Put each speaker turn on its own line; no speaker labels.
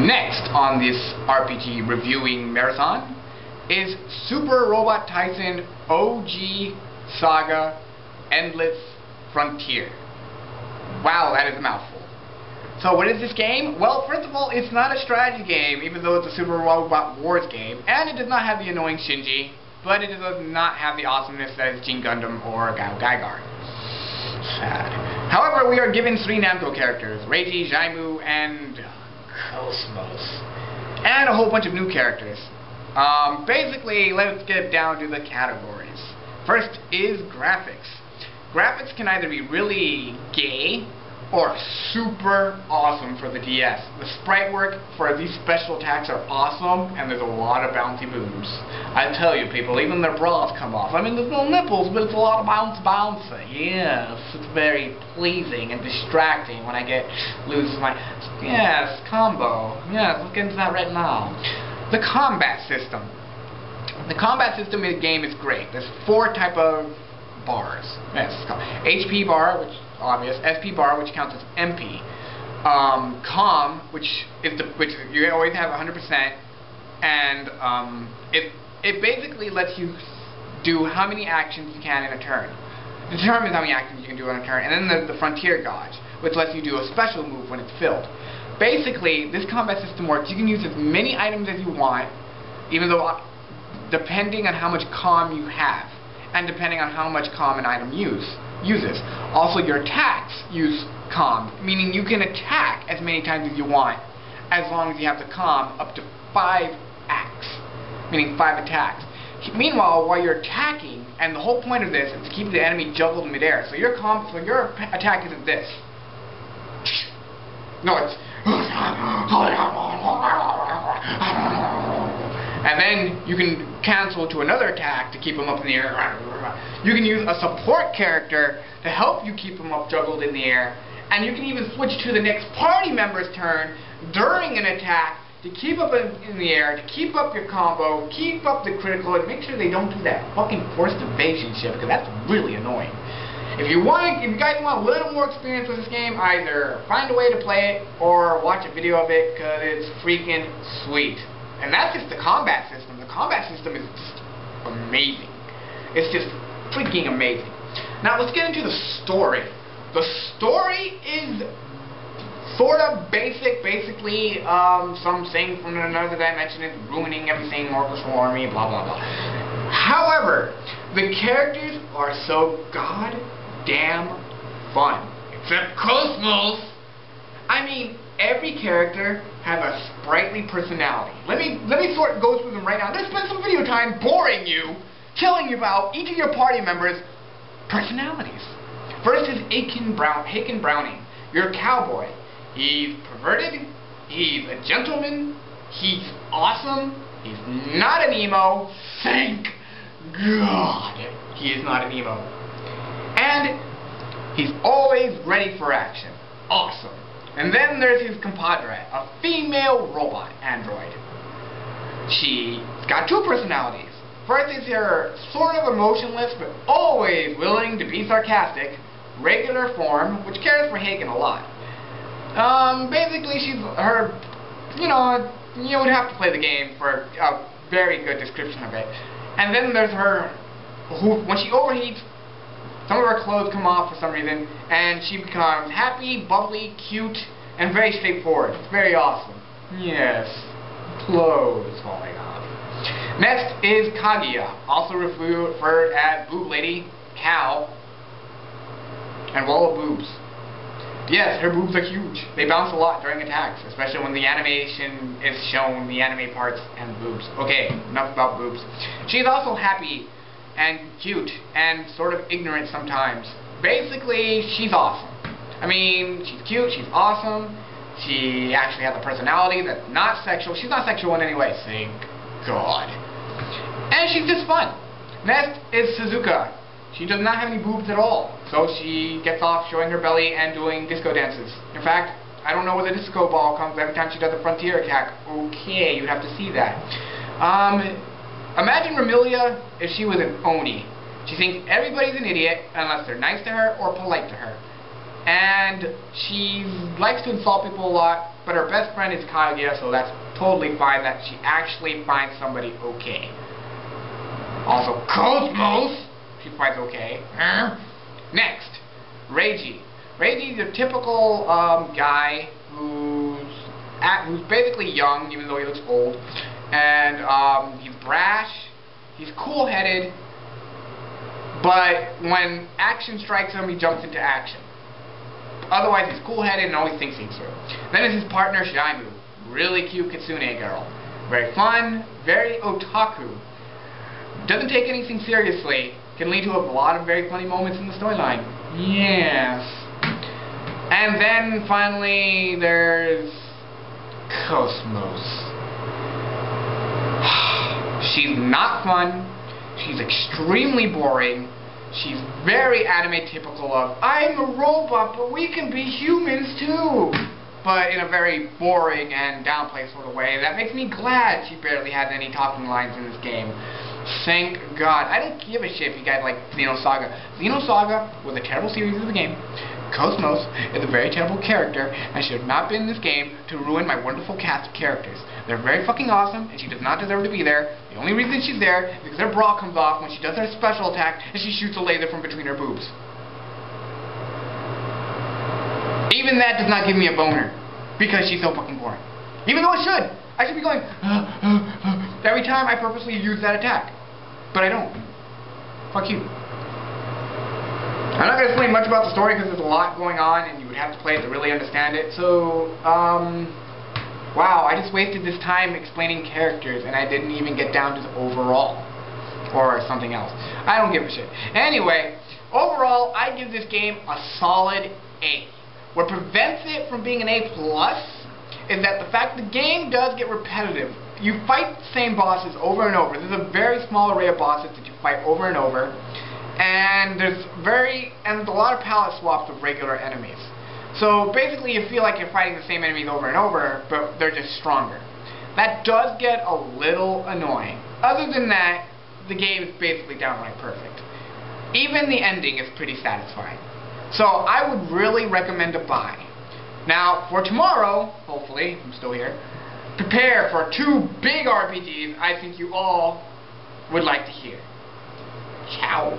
Next on this RPG reviewing marathon is Super Robot Taisen OG Saga Endless Frontier. Wow, that is a mouthful. So what is this game? Well, first of all, it's not a strategy game, even though it's a Super Robot Wars game, and it does not have the annoying Shinji, but it does not have the awesomeness that is Gene Gundam or Gao Gaigar. Sad. However, we are given 3 Namco characters, Reiji, Jaimu, and Cosmos, and a whole bunch of new characters. Basically, let's get down to the categories. First is graphics. Graphics can either be really gay or super awesome for the DS. The sprite work for these special attacks are awesome, and there's a lot of bouncy boobs. I tell you people, even their bras come off. I mean, there's no nipples, but it's a lot of bouncy. Yes, it's very pleasing and distracting when I lose my... Yes, combo. Yes, let's get into that right now. The combat system. The combat system in the game is great. There's 4 type of bars. Yes, it's called HP bar, which obvious, SP bar, which counts as MP, COM, which you always have 100%, and it basically lets you do how many actions you can in a turn. It determines how many actions you can do in a turn, and then there's the Frontier Gauge, which lets you do a special move when it's filled. Basically, this combat system works. You can use as many items as you want, even though depending on how much COM you have, and depending on how much COM an item uses. Also, your attacks use COM, meaning you can attack as many times as you want, as long as you have the COM up to 5 acts, meaning 5 attacks. Meanwhile, while you're attacking, and the whole point of this is to keep the enemy juggled in midair, so your attack isn't this. No, it's... And then you can cancel to another attack to keep them up in the air. You can use a support character to help you keep them up juggled in the air. And you can even switch to the next party member's turn during an attack to keep up in the air, to keep up your combo, keep up the critical, and make sure they don't do that fucking forced evasion shit, because that's really annoying. If you guys want a little more experience with this game, either find a way to play it or watch a video of it, because it's freaking sweet. And that's just the combat system. The combat system is just amazing. It's just freaking amazing. Now let's get into the story. The story is sort of basic. Basically, something from another dimension is ruining everything, Orbital Army, blah blah blah. However, the characters are so goddamn fun. Except Cosmos. I mean, every character has a sprightly personality. Let me go through them right now. Let's spend some video time boring you, telling you about each of your party members' personalities. First is Haken Browning. You're a cowboy. He's perverted. He's a gentleman. He's awesome. He's not an emo. Thank God he is not an emo. And he's always ready for action. Awesome. And then there's his compadre, a female robot android. She's got 2 personalities. First is her sort of emotionless but always willing to be sarcastic regular form, which cares for Haken a lot. Basically she's her, you would have to play the game for a very good description of it. And then there's her, who, when she overheats, some of her clothes come off for some reason, and she becomes happy, bubbly, cute, and very straightforward. It's very awesome. Yes, clothes falling off. Next is Kaguya, also referred as Boob Lady, Cow, and wall of boobs. Yes, her boobs are huge. They bounce a lot during attacks, especially when the animation is shown, the anime parts and boobs. Okay, enough about boobs. She's also happy and cute, and sort of ignorant sometimes. Basically, she's awesome. I mean, she's cute, she's awesome, she actually has a personality that's not sexual. She's not sexual in any way, thank God. And she's just fun. Next is Suzuka. She does not have any boobs at all, so she gets off showing her belly and doing disco dances. In fact, I don't know where the disco ball comes every time she does a frontier attack. Okay, you'd have to see that. Imagine Remilia if she was an Oni. She thinks everybody's an idiot unless they're nice to her or polite to her. And she likes to insult people a lot, but her best friend is Kaguya, so that's totally fine that she actually finds somebody okay. Also, Cosmos, she finds okay. Next, Reiji. Reiji is a typical guy who's basically young, even though he looks old, and he's brash, he's cool-headed, but when action strikes him, he jumps into action. Otherwise, he's cool-headed and always thinks things through. Then there's his partner, Shaimu. Really cute kitsune girl. Very fun, very otaku. Doesn't take anything seriously. Can lead to a lot of very funny moments in the storyline. Yes. And then, finally, there's Cosmos. She's not fun. She's extremely boring. She's very anime typical of, I'm a robot, but we can be humans too. But in a very boring and downplayed sort of way. That makes me glad she barely has any talking lines in this game. Thank God. I don't give a shit if you guys like Xenosaga. Xenosaga was a terrible series of the game. Cosmos is a very terrible character and should have not been in this game to ruin my wonderful cast of characters. They're very fucking awesome and she does not deserve to be there. The only reason she's there is because her bra comes off when she does her special attack and she shoots a laser from between her boobs. Even that does not give me a boner because she's so fucking boring. Even though it should. I should be going every time I purposely use that attack. But I don't. Fuck you. I'm not going to explain much about the story because there's a lot going on and you would have to play it to really understand it. So, wow, I just wasted this time explaining characters and I didn't even get down to the overall. Or something else. I don't give a shit. Anyway, overall, I give this game a solid A. What prevents it from being an A+ is that the fact the game does get repetitive. You fight the same bosses over and over. There's a very small array of bosses that you fight over and over. And there's a lot of palette swaps of regular enemies. So basically you feel like you're fighting the same enemies over and over, but they're just stronger. That does get a little annoying. Other than that, the game is basically downright perfect. Even the ending is pretty satisfying. So I would really recommend a buy. Now, for tomorrow, hopefully, I'm still here, prepare for 2 big RPGs I think you all would like to hear. Ciao.